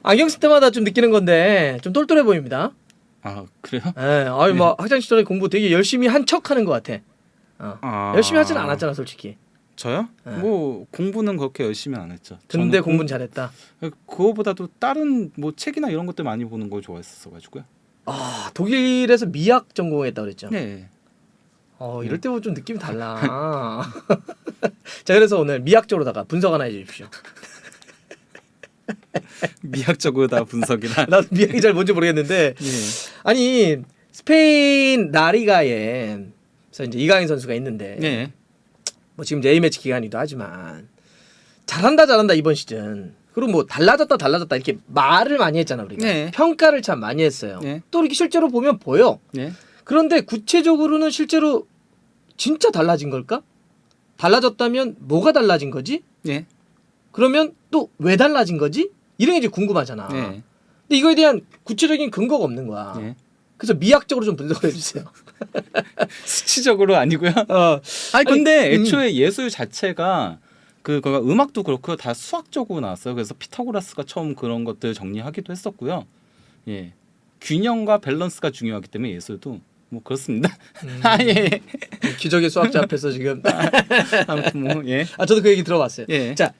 안경 쓸 때마다 좀 느끼는 건데 좀 똘똘해 보입니다. 아 그래요? 예, 아유 뭐 학창 시절에 공부 되게 열심히 한 척하는 것 같아. 열심히 하진 않았잖아 솔직히. 저요? 네. 뭐 공부는 그렇게 열심히 안 했죠. 근데 저는 공부는 잘했다. 그거보다도 다른 뭐 책이나 이런 것들 많이 보는 걸 좋아했었어가지고요. 아 독일에서 미학 전공했다 그랬죠. 네. 이럴 때 보면 좀 느낌이 달라. 자 그래서 오늘 미학 쪽으로다가 분석 하나 해주십시오. 미학적으로 다 분석이라. 나도 미학이 잘 뭔지 모르겠는데 예. 아니 스페인 라리가에 그래서 이제 이강인 선수가 있는데 네. 뭐 지금 이제 A매치 기간이기도 하지만 잘한다 이번 시즌. 그리고 뭐 달라졌다 이렇게 말을 많이 했잖아 우리가. 네. 평가를 참 많이 했어요. 네. 또 이렇게 실제로 보면 보여. 네. 그런데 구체적으로는 실제로 진짜 달라진 걸까? 달라졌다면 뭐가 달라진 거지? 네. 그러면 또 왜 달라진 거지? 이런 게 이제 궁금하잖아. 네. 근데 이거에 대한 구체적인 근거가 없는 거야. 네. 그래서 미학적으로 좀 분석을 해주세요. 수치적으로 아니고요. 아니 근데 애초에 예술 자체가 그거 음악도 그렇고 다 수학적으로 나왔어요. 그래서 피타고라스가 처음 그런 것들 정리하기도 했었고요. 예. 균형과 밸런스가 중요하기 때문에 예술도 뭐 그렇습니다. 예. 기적의 수학자 앞에서 지금. 아무튼 뭐 예. 저도 그 얘기 들어봤어요. 예. 자,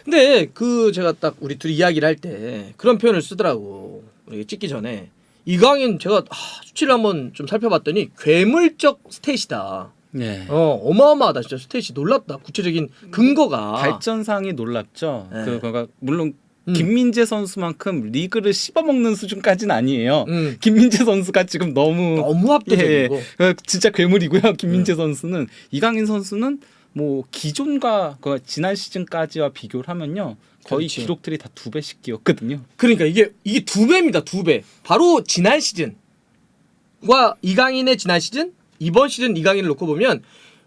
근데 그 제가 딱 우리 둘이 이야기를 할 때 그런 표현을 쓰더라고. 우리 찍기 전에 이강인 제가 수치를 한번 좀 살펴봤더니 괴물적 스탯이다. 예. 어마어마하다 진짜 스탯이 놀랍다. 구체적인 근거가. 발전상이 놀랍죠. 네. 그거가 물론 김민재 선수만큼 리그를 씹어먹는 수준까지는 아니에요. 음. 김민재 선수가 지금 너무 압도적이고. 진짜 괴물이고요. 김민재 선수는 이강인 선수는 뭐 기존과 그 지난 시즌까지와 비교를 하면요. 거의 그렇지. 기록들이 다 2배씩 끼었거든요. 그러니까 이게 2배입니다. 2배. 바로 지난 시즌과 이강인의 지난 시즌, 이번 시즌 이강인을 놓고 보면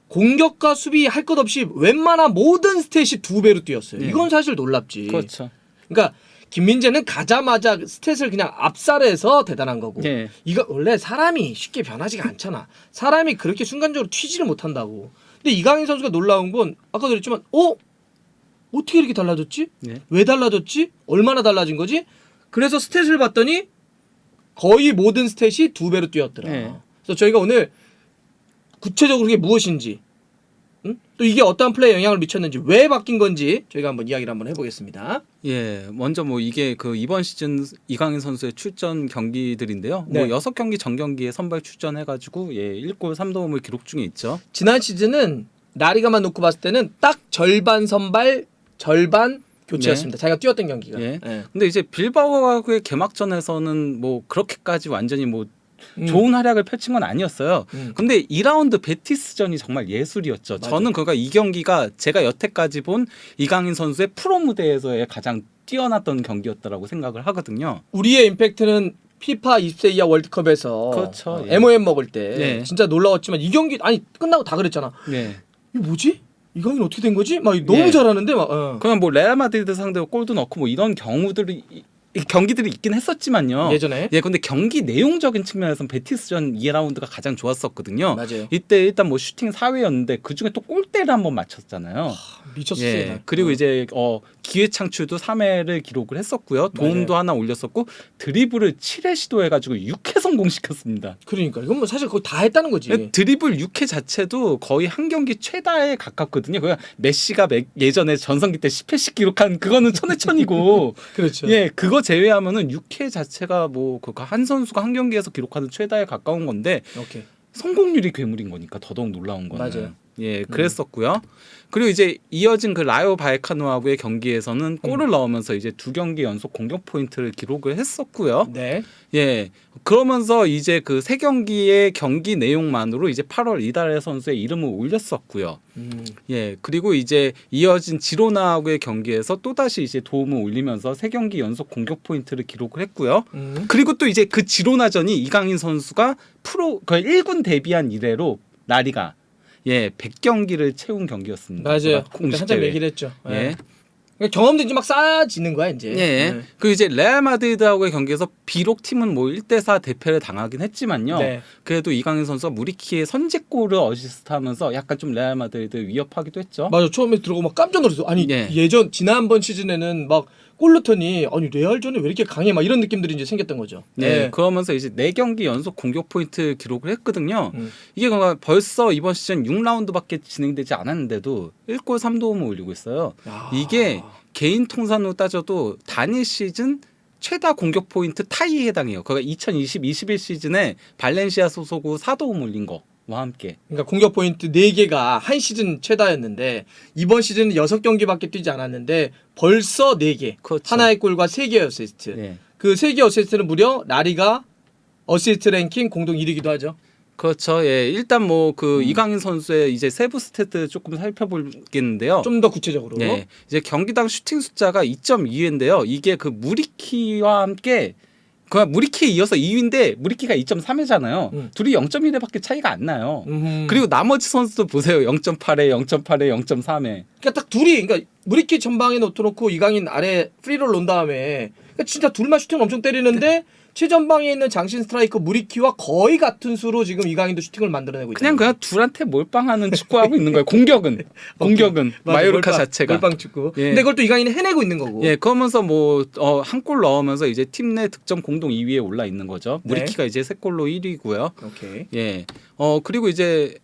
공격과 수비 할 것 없이 웬만한 모든 스탯이 2배로 뛰었어요. 네. 이건 사실 놀랍지. 그렇죠. 그러니까 김민재는 가자마자 스탯을 그냥 압살해서 대단한 거고. 네. 이거 원래 사람이 쉽게 변하지가 않잖아. 사람이 그렇게 순간적으로 튀지를 못한다고. 근데 이강인 선수가 놀라운 건 아까도 그랬지만 어떻게 이렇게 달라졌지? 네. 왜 달라졌지? 얼마나 달라진 거지? 그래서 스탯을 봤더니 거의 모든 스탯이 2배로 뛰었더라. 네. 그래서 저희가 오늘 구체적으로 그게 무엇인지, 또 이게 어떠한 플레이에 영향을 미쳤는지, 왜 바뀐 건지 저희가 한번 이야기를 한번 해보겠습니다. 예, 먼저 뭐 이게 그 이번 시즌 이강인 선수의 출전 경기들인데요. 네. 뭐 6경기 전 경기에 선발 출전해가지고 1골 3도움을 기록 중에 있죠. 지난 시즌은 나리가만 놓고 봤을 때는 딱 절반 선발, 절반 교체였습니다. 자기가 뛰었던 경기가. 예. 예. 근데 이제 빌바오하고의 개막전에서는 뭐 그렇게까지 완전히 뭐 좋은 활약을 펼친 건 아니었어요. 근데 2라운드 베티스전이 정말 예술이었죠. 맞아. 저는 그가 이 경기가 제가 여태까지 본 이강인 선수의 프로 무대에서의 가장 뛰어났던 경기였다라고 생각을 하거든요. 우리의 임팩트는 피파 20세 이하 월드컵에서 그렇죠. 예. MOM 먹을 때 네. 진짜 놀라웠지만 이 경기 끝나고 다 그랬잖아. 네. 이게 뭐지? 이강인 어떻게 된 거지? 막 너무 예. 잘하는데 막. 그냥 뭐 레알 마드리드 상대로 골도 넣고 뭐 이런 경기들이 있긴 했었지만요. 예전에. 예, 근데 경기 내용적인 측면에서는 베티스전 2라운드가 가장 좋았었거든요. 맞아요. 이때 일단 뭐 슈팅 4회였는데 그 중에 또 골대를 한번 맞췄잖아요. 미쳤어요. 예. 그리고 이제 기회 창출도 3회를 기록을 했었고요. 도움도 하나 올렸었고 드리블을 7회 시도해가지고 6회 성공시켰습니다. 그러니까 이건 뭐 사실 거의 다 했다는 거지. 드리블 6회 자체도 거의 한 경기 최다에 가깝거든요. 그냥 메시가 예전에 전성기 때 10회씩 기록한 그거는 천해천이고 그렇죠. 예, 그거 제외하면은 6회 자체가 뭐 그 한 선수가 한 경기에서 기록하는 최다에 가까운 건데 오케이. 성공률이 괴물인 거니까 더더욱 놀라운 거는. 맞아요. 예, 그랬었고요. 그리고 이제 이어진 그 라요 바이카노하고의 경기에서는 골을 넣으면서 이제 2경기 연속 공격 포인트를 기록을 했었고요. 네. 예. 그러면서 이제 그 3경기의 경기 내용만으로 이제 8월 이달의 선수의 이름을 올렸었고요. 예. 그리고 이제 이어진 지로나하고의 경기에서 또다시 이제 도움을 올리면서 3경기 연속 공격 포인트를 기록을 했고요. 그리고 또 이제 그 지로나전이 이강인 선수가 프로 그 1군 데뷔한 이래로 라리가 100경기를 채운 경기였습니다. 맞아요. 공식 한참 대회. 얘기를 했죠. 예. 그러니까 경험도 이제 막 쌓아지는 거야 이제. 예. 그 이제 레알 마드리드하고의 경기에서 비록 팀은 뭐 1대4 대패를 당하긴 했지만요. 네. 그래도 이강인 선수가 무리키의 선제골을 어시스트하면서 약간 좀 레알 마드리드 위협하기도 했죠. 맞아. 처음에 들어오고 막 깜짝 놀랐어. 아니 예. 지난번 시즌에는 막 골 넣더니 아니 레알전에 왜 이렇게 강해 막 이런 느낌들이 이제 생겼던 거죠. 네, 그러면서 이제 4경기 연속 공격 포인트 기록을 했거든요. 이게 그러니까 벌써 이번 시즌 6라운드밖에 진행되지 않았는데도 1골 3도움을 올리고 있어요. 야. 이게 개인 통산으로 따져도 단일 시즌 최다 공격 포인트 타이에 해당해요. 그러니까 2020-21 시즌에 발렌시아 소속으로 4도움 올린 거와 함께. 그러니까 공격 포인트 4개가 한 시즌 최다였는데 이번 시즌은 6경기밖에 뛰지 않았는데 벌써 4개. 그렇죠. 하나의 골과 3개의 어시스트. 네. 그 3개 어시스트는 무려 라리가 어시스트 랭킹 공동 1위기도 하죠. 그렇죠. 예, 일단 뭐 그 이강인 선수의 이제 세부 스탯들 조금 살펴보겠는데요. 좀 더 구체적으로. 네, 이제 경기당 슈팅 숫자가 2.2회인데요. 이게 그 무리키와 함께 그 무리키에 이어서 2위인데 무리키가 2.3회잖아요. 둘이 0.1회밖에 차이가 안 나요. 그리고 나머지 선수도 보세요. 0.8회, 0.8회, 0.3회. 그러니까 딱 둘이 그러니까 무리키 전방에 놓고 이강인 아래 프리롤 놓은 다음에 그러니까 진짜 둘만 슈팅 엄청 때리는데 최전방에 있는 장신 스트라이커 무리키와 거의 같은 수로 지금 이강인도 슈팅을 만들어내고 있다. 그냥 둘한테 몰빵하는 축구하고 있는 거예요. 공격은 마요르카 자체가 몰빵 축구. 예. 근데 그걸 또 이강인이 해내고 있는 거고. 예, 그러면서 뭐 한 골 넣으면서 이제 팀 내 득점 공동 2위에 올라 있는 거죠. 네. 무리키가 이제 3골로 1위고요. 오케이. 예. 그리고 이제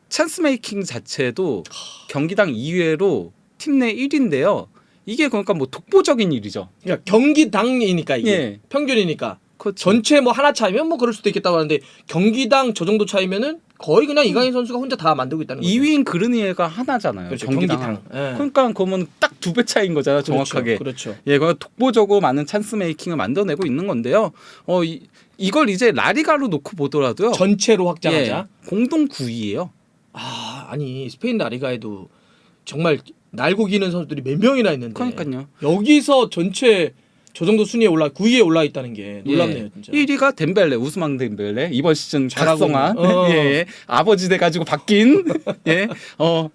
찬스 메이킹 자체도 경기당 2회로 팀 내 1위인데요. 이게 그러니까 뭐 독보적인 일이죠. 그러니까 경기당이니까 이게 예. 평균이니까. 그렇죠. 전체 뭐 하나 차이면 뭐 그럴 수도 있겠다고 하는데 경기당 저 정도 차이면은 거의 그냥 이강인 선수가 혼자 다 만들고 있다는 거죠. 2위인 그르니에가 하나잖아요. 그렇죠. 경기당. 예. 그러니까 그러면 딱 2배 차이인 거잖아요. 정확하게. 그렇죠. 예, 그 독보적으로 많은 찬스 메이킹을 만들어내고 있는 건데요. 이걸 이제 라리가로 놓고 보더라도요. 전체로 확장하자. 예, 공동 9위예요. 아니 스페인 라리가에도 정말 날고 기는 선수들이 몇 명이나 있는데. 그러니까요. 여기서 전체 저 정도 순위에 9위에 올라 있다는 게 놀랍네요, 진짜. 1위가 덴벨레, 우스만 덴벨레. 이번 시즌 잘하고 각성한 있는. 예, 예. 아버지 돼 가지고 바뀐 예.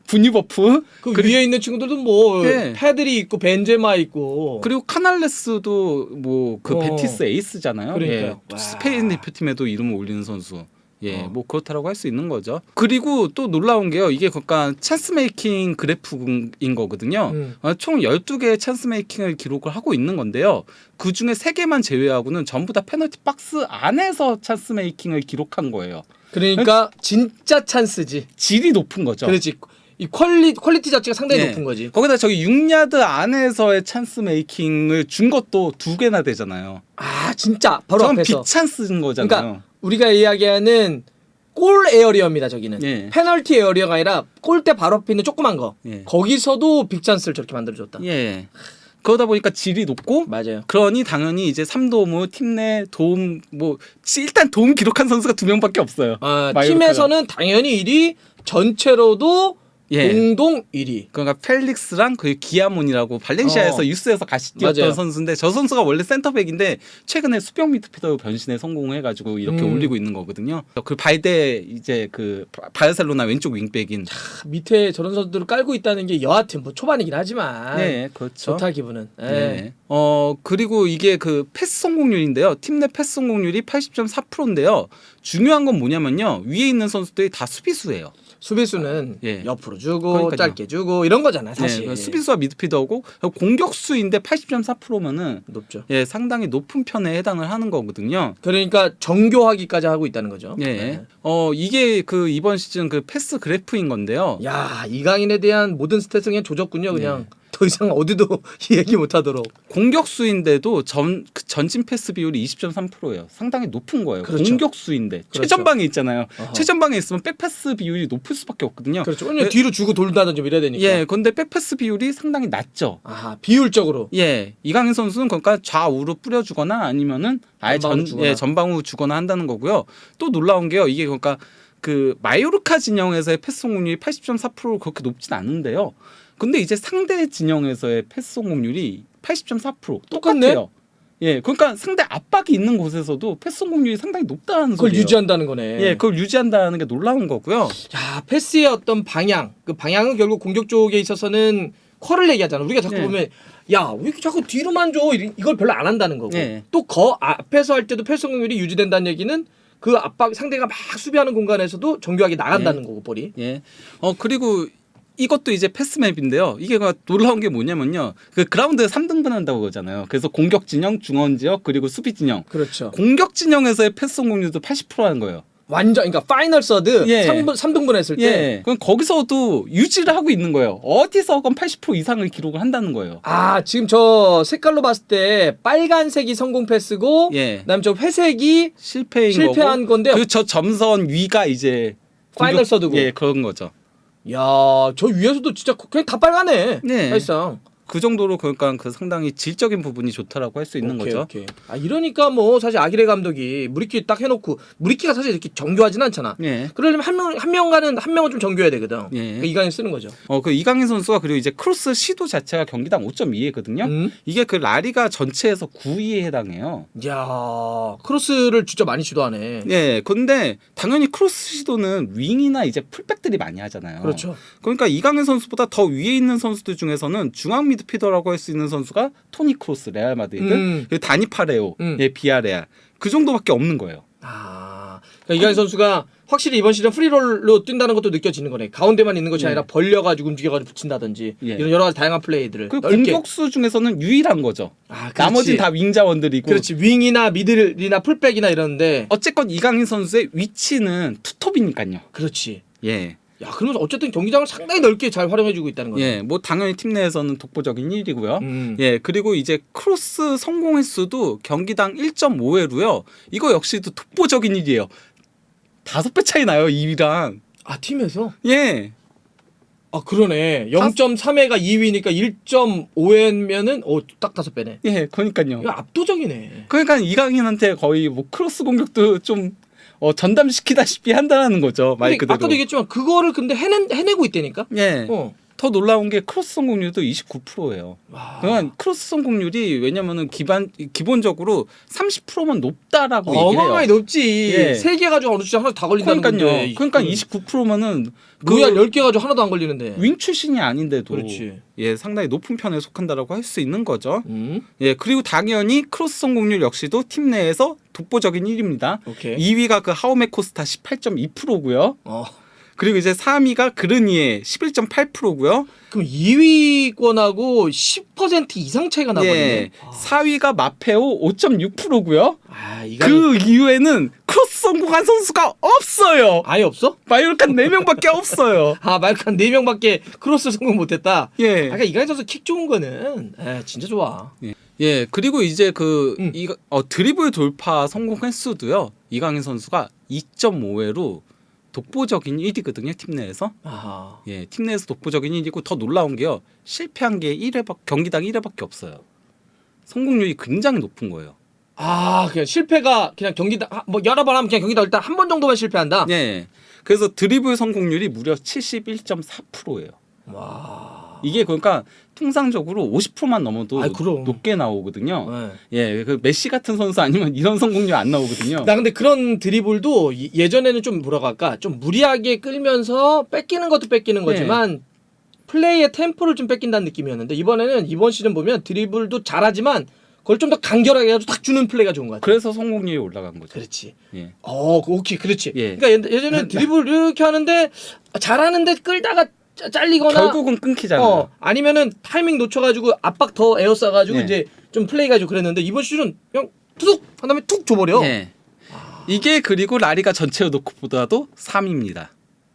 분유버프. 그 위에 있는 친구들도 뭐 예. 패들이 있고 벤제마 있고. 그리고 카날레스도 뭐 그 베티스 에이스잖아요. 그러니까요. 예. 와. 스페인 대표팀에도 이름을 올리는 선수. 예, 어. 뭐 그렇다라고 할 수 있는 거죠. 그리고 또 놀라운 게요. 이게 그러니까 찬스 메이킹 그래프인 거거든요. 총 12개의 찬스 메이킹을 기록을 하고 있는 건데요. 그 중에 3개만 제외하고는 전부 다 페널티 박스 안에서 찬스 메이킹을 기록한 거예요. 그러니까 진짜 찬스지. 질이 높은 거죠. 그렇지. 이 퀄리티 자체가 상당히 예. 높은 거지. 거기다 저기 6야드 안에서의 찬스 메이킹을 준 것도 2개나 되잖아요. 아 진짜 바로 저건 앞에서. 빅찬스인 거잖아요. 그러니까 우리가 이야기하는 골 에어리어입니다. 저기는 예. 페널티 에어리어가 아니라 골대 바로 앞에 있는 조그만 거. 예. 거기서도 빅찬스를 저렇게 만들어줬다. 예. 그러다 보니까 질이 높고 맞아요. 그러니 당연히 이제 3도움 팀 내 도움 뭐 일단 도움 기록한 선수가 2명밖에 없어요. 마요르카가. 팀에서는 당연히 1위, 전체로도 예. 공동 1위. 그러니까 펠릭스랑 그 기아몬이라고 발렌시아에서 유스에서 같이 뛰었던 맞아요. 선수인데 저 선수가 원래 센터백인데 최근에 수비형 미드필더로 변신에 성공해가지고 이렇게 올리고 있는 거거든요. 그 발데 이제 그 바르셀로나 왼쪽 윙백인. 밑에 저런 선수들을 깔고 있다는 게 여하튼 뭐 초반이긴 하지만 네, 그렇죠. 좋다 기분은. 예. 네. 그리고 이게 그 패스 성공률인데요. 팀 내 패스 성공률이 80.4%인데요. 중요한 건 뭐냐면요. 위에 있는 선수들이 다 수비수예요. 수비수는 예. 옆으로 주고 그러니까요. 짧게 주고 이런 거잖아 사실. 네, 수비수와 미드필더고 공격수인데 80.4%면은 높죠. 예, 상당히 높은 편에 해당을 하는 거거든요. 그러니까 정교하기까지 하고 있다는 거죠. 예. 네. 이게 그 이번 시즌 그 패스 그래프인 건데요. 야 이강인에 대한 모든 스탯을 그냥 조졌군요. 그냥 네. 더 이상 어디도 얘기 못하도록. 공격수인데도 전진 패스 비율이 20.3%예요. 상당히 높은 거예요. 그렇죠. 공격수인데 그렇죠. 최전방에 있잖아요. 어허. 최전방에 있으면 백패스 비율이 높을 수밖에 없거든요. 그렇죠. 왜냐면 뒤로 주고 돌다든지 뭐 이래야 되니까. 예, 근데 백패스 비율이 상당히 낮죠. 아 비율적으로. 예, 이강인 선수는 그러니까 좌우로 뿌려주거나 아니면은 아예 전방으로 주거나. 전방으로 주거나 한다는 거고요. 또 놀라운 게요. 이게 그러니까 그 마요르카 진영에서의 패스 성공률이 80.4% 그렇게 높진 않은데요. 근데 이제 상대 진영에서의 패스 성공률이 80.4% 똑같네? 똑같아요. 예, 그러니까 상대 압박이 있는 곳에서도 패스 성공률이 상당히 높다는 그걸 소리예요. 유지한다는 거네. 예, 그걸 유지한다는 게 놀라운 거고요. 야 패스의 어떤 방향, 그 방향은 결국 공격 쪽에 있어서는 컬을 얘기하잖아. 우리가 자꾸 네. 보면 야 왜 이렇게 자꾸 뒤로만 줘 이걸 별로 안 한다는 거고. 네. 또 앞에서 할 때도 패스 성공률이 유지된다는 얘기는 그 압박 상대가 막 수비하는 공간에서도 정교하게 나간다는 거고 볼이. 예. 그리고 이것도 이제 패스맵인데요. 이게 놀라운 게 뭐냐면요. 그 그라운드에 3등분한다고 그러잖아요. 그래서 공격 진영, 중원 지역, 그리고 수비 진영. 그렇죠. 공격 진영에서의 패스 성공률도 80%라는 거예요. 완전 그러니까 파이널 서드 예. 3등분 했을 때 예. 그럼 거기서도 유지를 하고 있는 거예요. 어디서건 80% 이상을 기록을 한다는 거예요. 아, 지금 저 색깔로 봤을 때 빨간색이 성공 패스고 예. 그다음에 저 회색이 실패한 거고. 건데 그리고 저 점선 위가 이제 파이널 서드고. 예, 그런 거죠. 야, 저 위에서도 진짜 그냥 다 빨가네. 네. 사실상. 그 정도로 그러니까 그 상당히 질적인 부분이 좋다라고 할 수 있는 거죠. 오케이. 아, 이러니까 뭐 사실 아기레 감독이 무리키 딱 해놓고 무리키가 사실 이렇게 정교하진 않잖아. 예. 그러려면 한 명은 좀 정교해야 되거든. 예. 그러니까 이강인 쓰는 거죠. 그 이강인 선수가 그리고 이제 크로스 시도 자체가 경기당 5.2거든요. 이게 그 라리가 전체에서 9위에 해당해요. 야, 크로스를 진짜 많이 시도하네. 예. 근데 당연히 크로스 시도는 윙이나 이제 풀백들이 많이 하잖아요. 그렇죠. 그러니까 이강인 선수보다 더 위에 있는 선수들 중에서는 중앙 미드필더라고 할 수 있는 선수가 토니 크로스 레알 마드리드, 그리고 다니 파레오, 예, 비아레알 그 정도밖에 없는 거예요. 아, 그러니까 이강인 선수가 확실히 이번 시즌 프리롤로 뛴다는 것도 느껴지는 거네. 가운데만 있는 것이 예. 아니라 벌려가지고 움직여가지고 붙인다든지 예. 이런 여러 가지 다양한 플레이들을 그 넓게. 공격수 중에서는 유일한 거죠. 아, 나머지는 다 윙자원들이고. 그렇지. 윙이나 미들이나 풀백이나 이런데. 어쨌건 이강인 선수의 위치는 투톱이니까요. 그렇지. 예. 야, 그러면 어쨌든 경기장을 상당히 넓게 잘 활용해주고 있다는 거네. 예, 뭐 당연히 팀 내에서는 독보적인 1위고요. 음. 예, 그리고 이제 크로스 성공 횟수도 경기당 1.5회로요. 이거 역시도 독보적인 1위예요. 5배 차이 나요, 2위랑. 아, 팀에서? 예. 아, 그러네. 0.3회가 2위니까 1.5회면은 딱 5배네. 예, 그러니까요. 이거 압도적이네. 그러니까 이강인한테 거의 뭐 크로스 공격도 좀 전담시키다시피 한다는 거죠, 말 근데 그대로. 아까도 얘기했지만 그거를 근데 해내고 있다니까. 예. 더 놀라운 게 크로스 성공률도 29%예요. 그러니까 크로스 성공률이 왜냐면은 기본적으로 30%만 높다라고 얘기를 해요. 어마어마하게 높지. 예. 3개 가지고 어느 주에 하나 다 걸린다는 그러니까요. 건데. 그러니까 29%면은 뭐야 10개 가지고 하나도 안 걸리는데. 윙 출신이 아닌데도 그렇지. 예, 상당히 높은 편에 속한다라고 할 수 있는 거죠. 음. 예, 그리고 당연히 크로스 성공률 역시도 팀 내에서 독보적인 1위입니다. 오케이. 2위가 그 하우메 코스타 18.2%고요. 그리고 이제 3위가 그르니에 11.8%고요. 그럼 2위권하고 10% 이상 차이가 나버리네. 예. 4위가 마페오 5.6%고요. 아, 그 이후에는 크로스 성공한 선수가 없어요. 아예 없어? 마요르칸 4명밖에 없어요. 아, 말칸 4명밖에 크로스 성공 못했다. 예. 아, 그러니까 이강인 선수 킥 좋은 거는 진짜 좋아. 예, 그리고 이제 드리블 돌파 성공 횟수도요. 이강인 선수가 2.5회로 독보적인 1위거든요, 팀 내에서. 아하. 예, 팀 내에서 독보적인 1위고 더 놀라운 게요. 실패한 게 경기당 1회밖에 없어요. 성공률이 굉장히 높은 거예요. 아, 그냥 실패가 그냥 경기다 뭐 여러 번 하면 그냥 경기다 일단 한 번 정도만 실패한다. 예. 그래서 드리블 성공률이 무려 71.4%예요. 와. 이게 그러니까 통상적으로 50%만 넘어도 그럼. 높게 나오거든요. 네. 예, 그 메시 같은 선수 아니면 이런 성공률 안 나오거든요. 나 근데 그런 드리블도 예전에는 좀 뭐라고 할까? 좀 무리하게 끌면서 뺏기는 것도 뺏기는 거지만 플레이의 템포를 좀 뺏긴다는 느낌이었는데 이번 시즌 보면 드리블도 잘하지만 그걸 좀 더 간결하게 해가지고 딱 주는 플레이가 좋은 것 같아. 그래서 성공률이 올라간 거죠. 그렇지. 예. 오케이, 그렇지. 예. 그러니까 예전에 드리블 이렇게 하는데 잘하는데 끌다가 잘리거나 결국은 끊기잖아요. 아니면은 타이밍 놓쳐가지고 압박 더 에어싸가지고 예. 이제 좀 플레이가 좀 그랬는데 이번 시즌은 그냥 투둑 한 다음에 툭 줘버려. 예. 이게 그리고 라리가 전체로 놓고보다도 3위입니다.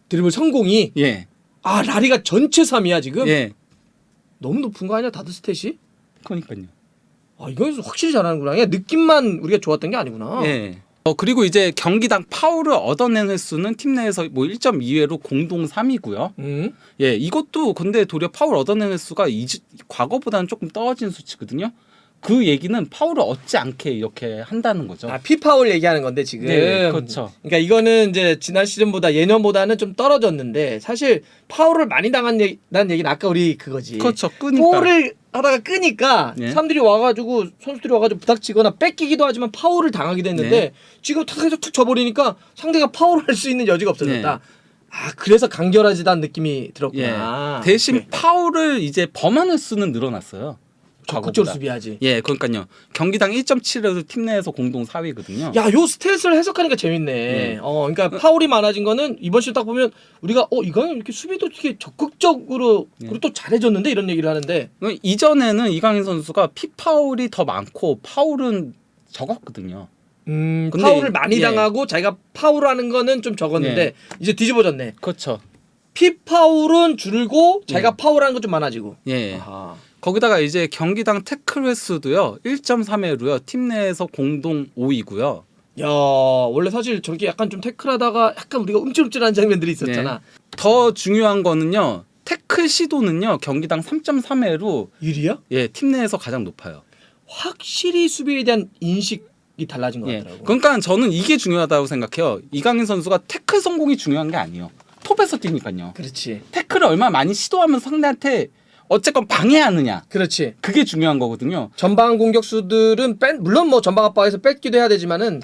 드리블 성공이. 예. 아, 라리가 전체 3위야 지금? 예. 너무 높은 거 아니야 다들 스탯이? 그러니까요. 아, 이건 확실히 잘하는구나. 그냥 느낌만 우리가 좋았던 게 아니구나. 예. 그리고 이제 경기당 파울을 얻어낸 횟수는 팀 내에서 뭐 1.2회로 공동 3위고요. 예, 이것도 근데 도리어 파울 얻어낸 횟수가 과거보다는 조금 떨어진 수치거든요. 그 얘기는 파울을 얻지 않게 이렇게 한다는 거죠. 아, 피파울 얘기하는 건데 지금. 네, 그렇죠. 그러니까 이거는 이제 지난 시즌보다 예년보다는 좀 떨어졌는데 사실 파울을 많이 당한 얘기는 아까 우리 그거지. 그렇죠. 끄니까. 파울을 하다가 끄니까 네. 사람들이 와가지고 선수들이 와가지고 부닥치거나 뺏기기도 하지만 파울을 당하기도 했는데 네. 지금 탁 해서 툭 져버리니까 상대가 파울을 할 수 있는 여지가 없어졌다. 네. 아, 그래서 간결하지다는 느낌이 들었구나. 예. 대신 오케이. 파울을 이제 범하는 수는 늘어났어요. 적극적으로 수비하지. 예, 그러니까요. 경기당 1.7에도 팀 내에서 공동 4위거든요. 야, 요 스탯을 해석하니까 재밌네. 네. 그러니까 파울이 많아진 거는 이번 시즌 딱 보면 우리가 이강인 이렇게 수비도 이렇게 적극적으로 그리고 또 잘해줬는데 이런 얘기를 하는데 이전에는 이강인 선수가 피파울이 더 많고 파울은 적었거든요. 근데 파울을 많이 예. 당하고 자기가 파울하는 거는 좀 적었는데 예. 이제 뒤집어졌네. 그렇죠. 피파울은 줄고 자기가 파울하는 거 좀 많아지고. 예. 아하. 거기다가 이제 경기당 태클 횟수도요. 1.3회로요. 팀 내에서 공동 5위고요. 야, 원래 사실 저렇게 약간 좀 태클하다가 약간 우리가 움찔움찔한 장면들이 있었잖아. 더 중요한 거는요. 태클 시도는요. 경기당 3.3회로 1위야? 예, 팀 내에서 가장 높아요. 확실히 수비에 대한 인식이 달라진 것 예. 같더라고. 그러니까 저는 이게 중요하다고 생각해요. 이강인 선수가 태클 성공이 중요한 게 아니에요. 톱에서 뛰니까요. 그렇지. 태클을 얼마나 많이 시도하면 상대한테 어쨌건 방해하느냐. 그렇지. 그게 중요한 거거든요. 전방 공격수들은 물론 뭐 전방 압박에서 뺏기도 해야 되지만은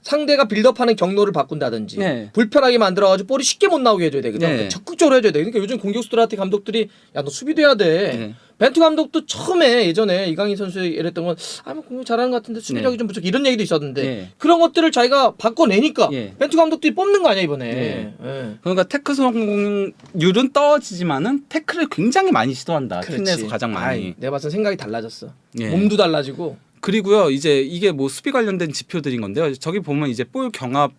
상대가 빌드업하는 경로를 바꾼다든지 네. 불편하게 만들어가지고 볼이 쉽게 못 나오게 해줘야 되거든. 네. 적극적으로 해줘야 돼. 그러니까 요즘 공격수들한테 감독들이 야 너 수비도 해야 돼. 네. 벤투 감독도 처음에 예전에 이강인 선수 이랬던 건 뭐 공격 잘하는 것 같은데 수비력이 네. 좀 부족 이런 얘기도 있었는데 네. 그런 것들을 자기가 바꿔내니까 네. 벤투 감독들이 뽑는 거 아니야 이번에. 네. 예. 그러니까 태클 성공률은 떨어지지만은 태클을 굉장히 많이 시도한다. 팀 그렇지. 내에서 가장 많이. 아이, 내가 봤을 때 생각이 달라졌어. 예. 몸도 달라지고. 그리고요. 이제 이게 뭐 수비 관련된 지표들인 건데요. 저기 보면 이제 볼 경합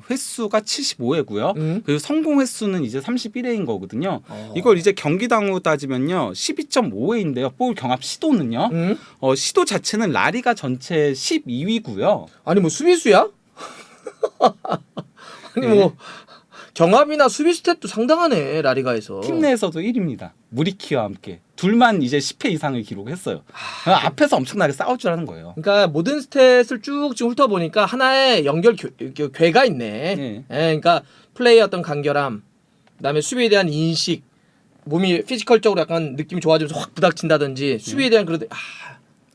횟수가 75회고요. 그리고 성공 횟수는 이제 31회인 거거든요. 이걸 이제 경기당으로 따지면요. 12.5회인데요. 볼 경합 시도는요. 시도 자체는 라리가 전체 12위고요. 아니 뭐 수비수야? 아니 뭐 경합이나 수비 스탯도 상당하네 라리가에서. 팀 내에서도 1위입니다. 무리키와 함께 둘만 이제 10회 이상을 기록했어요. 앞에서 엄청나게 싸울 줄 아는 거예요. 그러니까 모든 스탯을 쭉 지금 훑어보니까 하나의 괴가 있네. 네. 예, 그러니까 플레이의 어떤 간결함, 그다음에 수비에 대한 인식, 몸이 피지컬적으로 약간 느낌이 좋아지면서 확 부닥친다든지 수비에 대한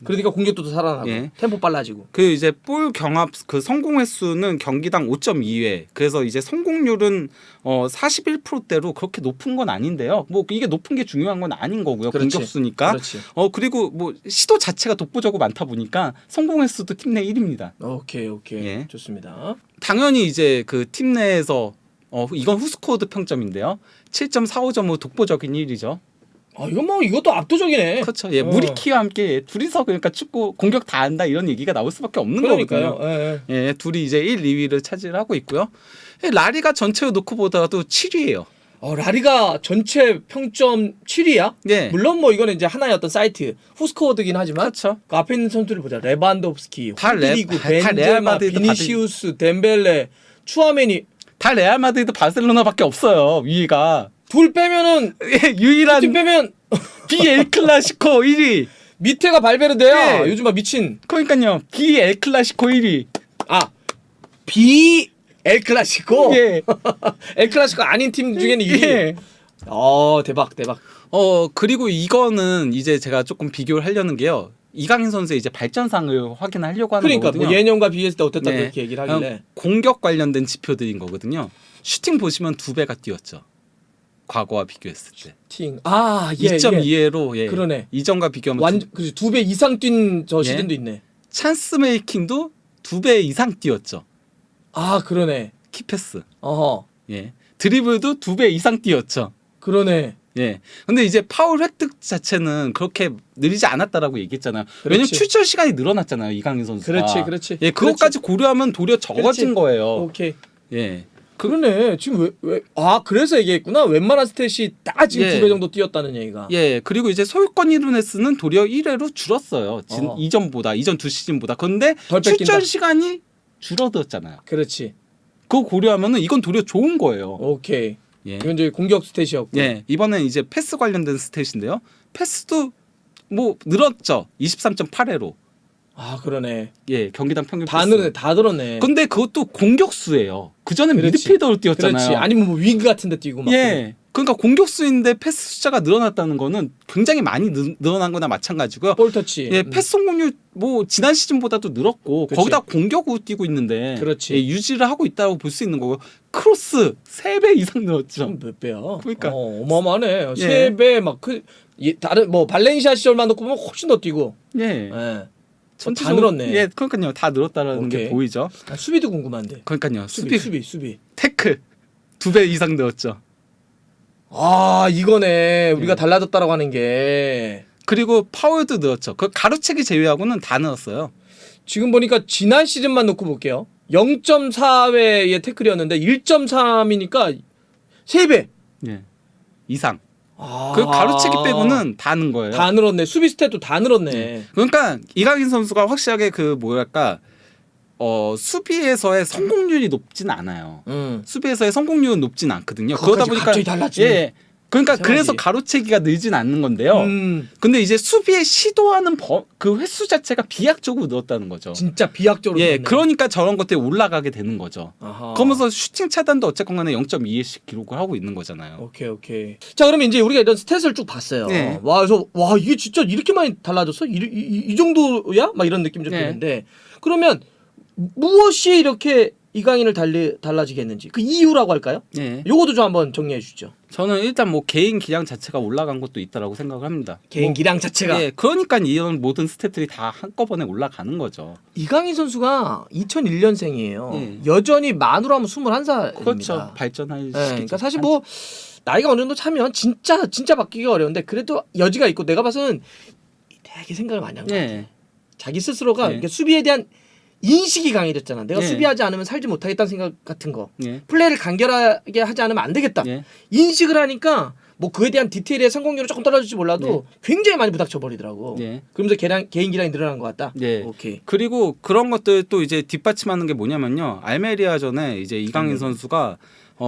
그러니까 공격도 더 살아나고 예. 템포 빨라지고. 그 이제 볼 경합 그 성공 횟수는 경기당 5.2회. 그래서 이제 성공률은 41%대로 그렇게 높은 건 아닌데요. 뭐 이게 높은 게 중요한 건 아닌 거고요. 그렇지. 공격수니까. 그렇지. 그리고 뭐 시도 자체가 독보적으로 많다 보니까 성공 횟수도 팀 내 1위입니다. 오케이. 예. 좋습니다. 당연히 이제 그 팀 내에서 이건 후스코어드 평점인데요. 7.45점으로 독보적인 1위죠. 이것도 압도적이네. 그렇죠. 예, 무리키와 함께 둘이서 그러니까 축구 공격 다 한다 이런 얘기가 나올 수밖에 없는 그러니까요. 거거든요. 예. 예, 둘이 이제 1, 2위를 차지하고 있고요. 라리가 전체로 놓고 보더라도 7위예요. 라리가 전체 평점 7위야? 예. 물론 뭐 이거는 이제 하나의 어떤 사이트 후스코어드긴 하지만 그렇죠. 그 앞에 있는 선수들을 보자. 레반도프스키, 다 후드리구, 다 레알 벤제마, 마드리드 비니시우스, 덴벨레, 추아메니 다 레알 마드리드 바르셀로나밖에 없어요. 위가. 둘 빼면은 예, 유일한 팀 빼면 비엘 클라시코 1위. 밑에가 발베르데야. 예. 요즘 막 미친. 그러니까요. 비엘 클라시코 1위. 비 엘클라시코. 예. 엘클라시코 아닌 팀 중에는 1위. 예. 대박. 그리고 이거는 이제 제가 조금 비교를 하려는 게요. 이강인 선수의 이제 발전상을 확인하려고 하는 그러니까 거거든요. 뭐 예년과 비했을 때 어땠다 네. 그렇게 얘기를 하길래. 공격 관련된 지표들인 거거든요. 슈팅 보시면 2배가 뛰었죠. 과거와 비교했을 때. 팅. 2.2회로 예. 그러네. 이전과 비교하면 완전 그지 2배 이상 뛴 저 예. 시즌도 있네. 찬스 메이킹도 2배 이상 뛰었죠. 그러네. 키패스. 어허. 예. 드리블도 2배 이상 뛰었죠. 그러네. 예. 근데 이제 파울 획득 자체는 그렇게 느리지 않았다라고 얘기했잖아요. 왜냐면 그렇지. 출전 시간이 늘어났잖아요. 이강인 선수가. 그렇지. 예, 그것까지 고려하면 도리어 적어진 그렇지. 거예요. 오케이. 예. 그러네. 지금 왜 그래서 얘기했구나. 웬만한 스탯이 다 지금 예. 2배 정도 뛰었다는 얘기가. 예, 그리고 이제 소유권 이루네스는 도리어 1회로 줄었어요. 어. 이전 두 시즌보다. 그런데 덜 뺏긴다. 출전 시간이 줄어들었잖아요. 그렇지. 그거 고려하면은 이건 도리어 좋은 거예요. 오케이. 예. 이건 이제 공격 스탯이었고. 예, 이번엔 이제 패스 관련된 스탯인데요. 패스도 뭐 늘었죠. 23.8회로. 그러네. 예, 경기당 평균 다 패스. 늘었네. 다 늘었네. 근데 그것도 공격수예요. 그전엔 그렇지. 미드필더로 뛰었잖아요. 그렇지. 아니면 뭐 윙 같은 데 뛰고 막. 예. 그러니까 공격수인데 패스 숫자가 늘어났다는 거는 굉장히 많이 늘어난 거나 마찬가지고요. 볼터치. 예, 패스 성공률 뭐 지난 시즌보다도 늘었고 그치. 거기다 공격으로 뛰고 있는데 그렇지. 예, 유지를 하고 있다고 볼 수 있는 거고 크로스 3배 이상 늘었죠. 몇 배야? 그러니까. 어마어마하네. 예. 3배 막 다른 뭐 발렌시아 시절만 놓고 보면 훨씬 더 뛰고. 예. 예. 다 전체적으로- 늘었네. 예, 그러니까요. 다 늘었다라는 오케이. 게 보이죠. 아, 수비도 궁금한데. 그러니까요. 수비. 태클 2배 이상 늘었죠. 아, 이거네. 우리가 달라졌다라고 하는 게. 그리고 파워도 늘었죠. 그 가로채기 제외하고는 다 늘었어요. 지금 보니까 지난 시즌만 놓고 볼게요. 0.4회의 태클이었는데 1.3이니까 3배. 예. 이상. 아, 그 가로채기 빼고는 다 는 거예요. 다 늘었네. 수비 스탯도 다 늘었네. 그러니까 이강인 선수가 확실하게 그 뭐랄까 수비에서의 성공률이 높진 않아요. 수비에서의 성공률은 높진 않거든요. 그러다 보니까 갑자기 달라지네. 예. 그러니까 이상하지. 그래서 가로채기가 늘진 않는 건데요. 근데 이제 수비에 시도하는 그 횟수 자체가 비약적으로 늘었다는 거죠. 진짜 비약적으로. 예, 늘었네. 그러니까 저런 것들이 올라가게 되는 거죠. 아하. 그러면서 슈팅 차단도 어쨌건 간에 0.2씩 기록을 하고 있는 거잖아요. 오케이. 자, 그러면 이제 우리가 이런 스탯을 쭉 봤어요. 네. 와, 그래서 와, 이게 진짜 이렇게 많이 달라졌어? 이 정도야? 막 이런 느낌이 좀 네. 드는데. 그러면 무엇이 이렇게 이강인을 달라지게 했는지 그 이유라고 할까요? 예. 요것도 좀 한번 정리해 주시죠. 저는 일단 뭐 개인 기량 자체가 올라간 것도 있다라고 생각을 합니다. 개인 뭐, 기량 자체가. 예, 그러니까 이런 모든 스탯들이 다 한꺼번에 올라가는 거죠. 이강인 선수가 2001년생이에요. 예. 여전히 만으로 하면 21살입니다. 그렇죠. 발전할 시기죠. 그러니까 사실 뭐 나이가 어느 정도 차면 진짜 바뀌기가 어려운데 그래도 여지가 있고 내가 봐서는 되게 생각을 많이 한 것 같아요. 예. 자기 스스로가 예. 이렇게 수비에 대한 인식이 강해졌잖아. 내가 예. 수비하지 않으면 살지 못하겠다는 생각 같은 거. 예. 플레이를 간결하게 하지 않으면 안 되겠다. 예. 인식을 하니까 뭐 그에 대한 디테일의 성공률은 조금 떨어질지 몰라도 굉장히 많이 부닥쳐 버리더라고. 예. 그러면서 개인 기량이 늘어난 것 같다. 예. 오케이. 그리고 그런 것들 또 이제 뒷받침하는 게 뭐냐면요. 알메리아전에 이제 이강인 선수가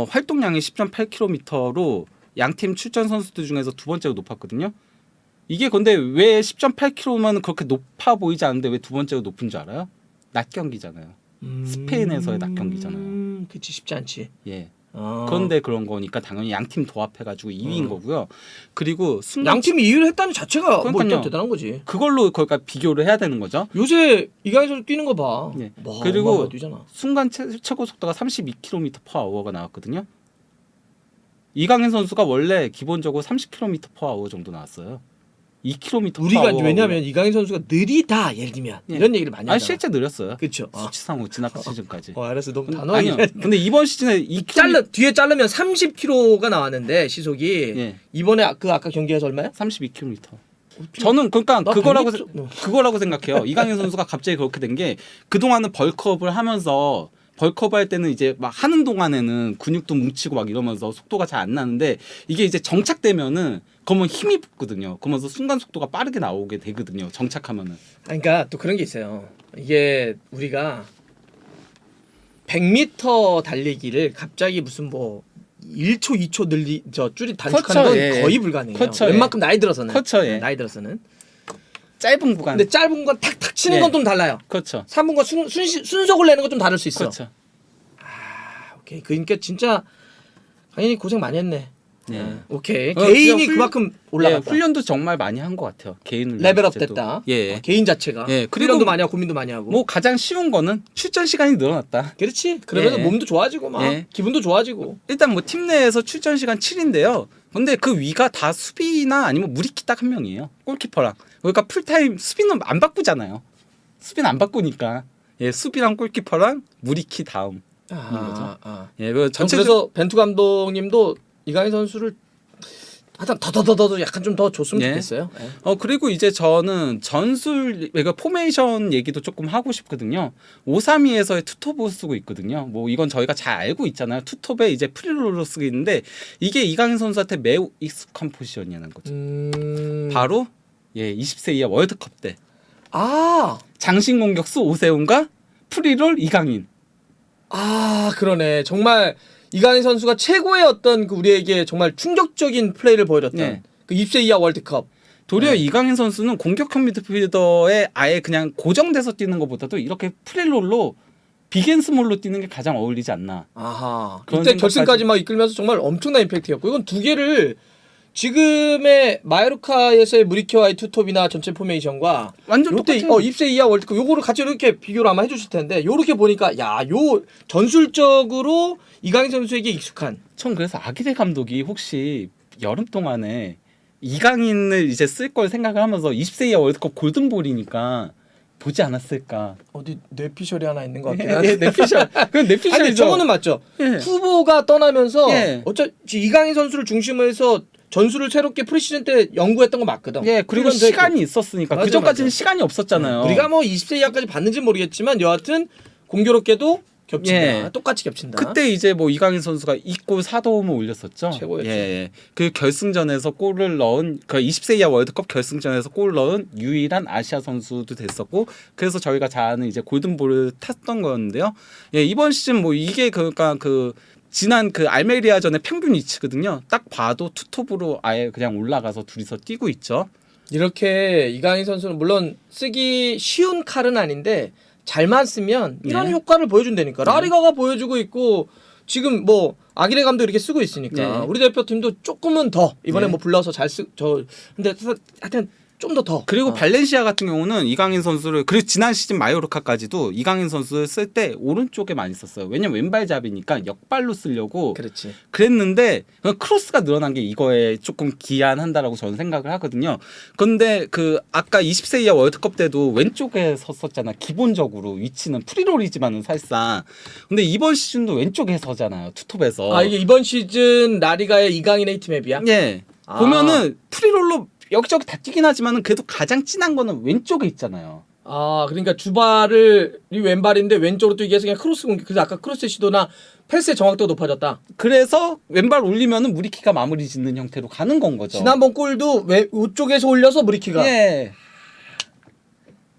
활동량이 10.8km로 양팀 출전 선수들 중에서 두 번째로 높았거든요. 이게 근데 왜 10.8km면 그렇게 높아 보이지 않는데 왜 두 번째로 높은 줄 알아요? 낮 경기잖아요. 스페인에서의 낮 경기잖아요. 그치 쉽지 않지. 예. 아. 그런데 그런 거니까 당연히 양팀 도합해가지고 2위인 거고요. 그리고 순간 양팀이 이유를 했다는 자체가 뭐 그러니까요. 일단 대단한 거지. 그걸로 거기까 비교를 해야 되는 거죠. 요새 이강인 선수 뛰는 거 봐. 예. 와, 그리고 어마어마하게 뛰잖아. 순간 최고 속도가 32km/h가 나왔거든요. 이강인 선수가 원래 기본적으로 30km/h 정도 나왔어요. 2km/h. 우리가 왜냐면 이강인 선수가 느리다 예를 들면 예. 이런 얘기를 많이 하잖아. 실제 느렸어요. 그렇죠. 수치상으로 지난 시즌까지. 알았어. 너무 아니요. 단호하게. 근데 이번 시즌에 2km 뒤에 자르면 30km가 나왔는데 시속이 예. 이번에 아까 경기에서 얼마야? 32km. 저는 그러니까 나 그거라고 100m. 그거라고 생각해요. 이강인 선수가 갑자기 그렇게 된 게 그동안은 벌크업을 하면서 벌크업 할 때는 이제 막 하는 동안에는 근육도 뭉치고 막 이러면서 속도가 잘 안 나는데 이게 이제 정착되면은 그러면 힘이 붙거든요. 그러면서 순간 속도가 빠르게 나오게 되거든요. 정착하면은. 그러니까 또 그런 게 있어요. 이게 우리가 100m 달리기를 갑자기 무슨 뭐 1초, 2초 줄이 단축하는 그렇죠, 건 예. 거의 불가능해요. 그렇죠, 웬만큼 나이 들어서는. 그렇죠, 예. 나이 들어서는. 짧은 구간. 근데 짧은 건 탁탁 치는 예. 건 좀 달라요. 그렇죠. 3분간 순속을 내는 건 좀 다를 수 있어. 그렇죠. 오케이. 그러니까 진짜 당연히 고생 많이 했네. 예. 오케이. 진짜 개인이 그만큼 올라갔다. 훈련도 정말 많이 한 것 같아요. 개인을 레벨업 자체도. 됐다. 예. 개인 자체가. 예, 그리고 훈련도 많이 하고 고민도 많이 하고. 뭐 가장 쉬운 거는 출전 시간이 늘어났다. 그렇지. 그러면서 예. 몸도 좋아지고 막 예. 기분도 좋아지고. 일단 뭐 팀 내에서 출전 시간 7인데요. 근데 그 위가 다 수비나 아니면 무리키 딱 한 명이에요. 골키퍼랑. 그러니까 풀타임 수비는 안 바꾸잖아요. 수비는 안 바꾸니까. 예, 수비랑 골키퍼랑 무리키 다음. 거죠. 예, 그 그래서 벤투 감독님도 이강인 선수를 하여튼 더 약간 좀 더 줬으면 예. 좋겠어요. 예. 그리고 이제 저는 전술 그러니까 포메이션 얘기도 조금 하고 싶거든요. 5-3-2에서의 투톱을 쓰고 있거든요. 뭐 이건 저희가 잘 알고 있잖아요. 투톱에 이제 프리롤로 쓰고 있는데 이게 이강인 선수한테 매우 익숙한 포지션이라는 거죠. 바로 20세 이하 월드컵 때 장신 공격수 오세훈과 프리롤 이강인. 그러네. 정말 이강인 선수가 최고의 어떤 그 우리에게 정말 충격적인 플레이를 보여줬던 네. 그 20세 이하 월드컵. 도리어 이강인 선수는 공격형 미드필더에 아예 그냥 고정돼서 뛰는 것보다도 이렇게 프리롤로 빅앤스몰로 뛰는 게 가장 어울리지 않나. 아하. 그런 이때 생각까지- 결승까지 막 이끌면서 정말 엄청난 임팩트였고 이건 두 개를 지금의 마요르카에서의 무리키와의 투톱이나 전체 포메이션과 완전 롯데 똑같아요. 입세 이하 월드컵 요거를 같이 이렇게 비교를 아마 해주실 텐데 요렇게 보니까 야 요 전술적으로 이강인 선수에게 익숙한 전 그래서 아기레 감독이 혹시 여름 동안에 이강인을 이제 쓸 걸 생각을 하면서 20세 이하 월드컵 골든볼이니까 보지 않았을까. 어디 뇌피셜이 하나 있는 것 같긴 한데 예, 뇌피셜. 그건 아니 뇌피셜이죠. 저거는 맞죠. 예. 후보가 떠나면서 예. 어차피 이강인 선수를 중심으로 해서 전술을 새롭게 프리시즌 때 연구했던 거 맞거든. 예, 그리고 그건 됐고. 시간이 있었으니까 맞아, 그 전까지는 맞아. 시간이 없었잖아요. 우리가 뭐 20세 이하까지 봤는지는 모르겠지만 여하튼 공교롭게도 겹친다. 예. 똑같이 겹친다. 그때 이제 뭐 이강인 선수가 2골 4도움을 올렸었죠. 최고였죠. 예. 그 결승전에서 골을 넣은 그 20세 이하 월드컵 결승전에서 골 넣은 유일한 아시아 선수도 됐었고 그래서 저희가 잘 아는 이제 골든볼을 탔던 거였는데요. 예, 이번 시즌 뭐 이게 그러니까 그 지난 그 알메리아전의 평균 위치거든요. 딱 봐도 투톱으로 아예 그냥 올라가서 둘이서 뛰고 있죠. 이렇게 이강인 선수는 물론 쓰기 쉬운 칼은 아닌데 잘만 쓰면 이런 네. 효과를 보여준다니까. 라리가가 보여주고 있고 지금 뭐 아기레 감도 이렇게 쓰고 있으니까 네. 우리 대표팀도 조금은 더 이번에 네. 뭐 불러서 근데 하여튼 좀 더. 그리고 발렌시아 같은 경우는 이강인 선수를 그리고 지난 시즌 마요르카까지도 이강인 선수를 쓸 때 오른쪽에 많이 썼어요. 왜냐면 왼발잡이니까 역발로 쓰려고 그렇지. 그랬는데 크로스가 늘어난 게 이거에 조금 기한한다라고 저는 생각을 하거든요. 근데 그 아까 20세 이하 월드컵 때도 왼쪽에 섰었잖아. 기본적으로 위치는 프리롤이지만은 사실상. 근데 이번 시즌도 왼쪽에 서잖아요. 투톱에서. 아 이게 이번 시즌 라리가의 이강인의 히트맵이야? 예. 아. 보면은 프리롤로 여기저기 다 뛰긴 하지만은 그래도 가장 진한 거는 왼쪽에 있잖아요. 아 그러니까 주발이 왼발인데 왼쪽으로 뛰기 위해서 그냥 크로스 공격. 그래서 아까 크로스 시도나 패스의 정확도가 높아졌다. 그래서 왼발 올리면은 무리키가 마무리 짓는 형태로 가는 건 거죠. 지난번 골도 우쪽에서 올려서 무리키가. 예.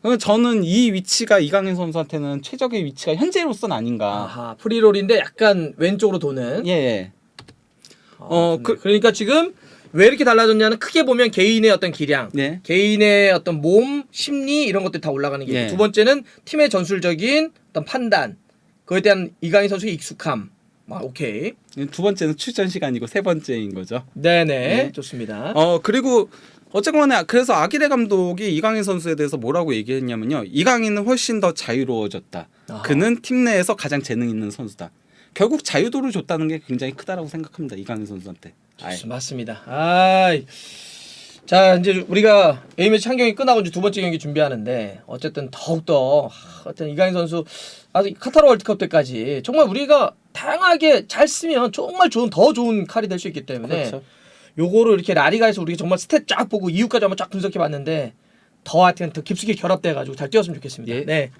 그러면 저는 이 위치가 이강인 선수한테는 최적의 위치가 현재로서는 아닌가. 아하 프리롤인데 약간 왼쪽으로 도는. 예. 그러니까 지금 왜 이렇게 달라졌냐는 크게 보면 개인의 어떤 기량, 네. 개인의 어떤 몸, 심리 이런 것들이 다 올라가는 게 있고 예. 두 번째는 팀의 전술적인 어떤 판단, 그에 대한 이강인 선수의 익숙함. 아, 오케이. 두 번째는 출전 시간이고 세 번째인 거죠. 네네 네. 좋습니다. 그리고 어쨌거나 그래서 아기레 감독이 이강인 선수에 대해서 뭐라고 얘기했냐면요. 이강인은 훨씬 더 자유로워졌다. 아하. 그는 팀 내에서 가장 재능 있는 선수다. 결국 자유도를 줬다는 게 굉장히 크다라고 생각합니다. 이강인 선수한테. 맞습니다. 자 이제 우리가 A매치 한 경기 끝나고 이제 두 번째 경기 준비하는데 어쨌든 더욱더 어떤 이강인 선수 아직 카타르 월드컵 때까지 정말 우리가 다양하게 잘 쓰면 정말 더 좋은 칼이 될 수 있기 때문에 그렇죠. 요거를 이렇게 라리가에서 우리가 정말 스탯 쫙 보고 이유까지 한번 쫙 분석해 봤는데 더 하여튼 더 깊숙이 결합돼 가지고 잘 뛰었으면 좋겠습니다. 예. 네.